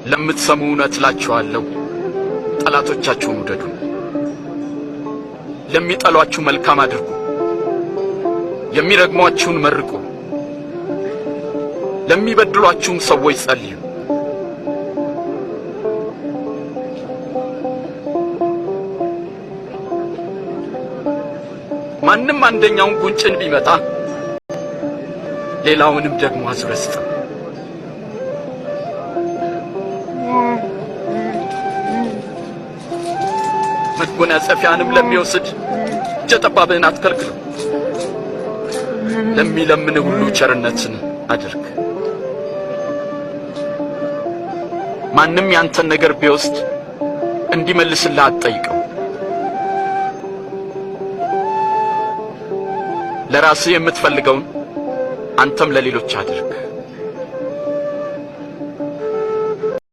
ለምትሰሙ እውነት እላችኋለሁ፣ ጠላቶቻችሁን ውደዱ፣ ለሚጠሏችሁ መልካም አድርጉ፣ የሚረግሟችሁን መርቁ፣ ለሚበድሏችሁም ሰዎች ጸልዩ። ማንም አንደኛውን ጉንጭን ቢመታ ሌላውንም ደግሞ አዙረህ ስጠው። መጎናጸፊያንም ለሚወስድ እጀ ጠባብህን አትከልክለው። ለሚለምን ሁሉ ቸርነትን አድርግ። ማንም ያንተን ነገር ቢወስድ እንዲመልስልህ አትጠይቀው። ለራስህ የምትፈልገውን አንተም ለሌሎች አድርግ።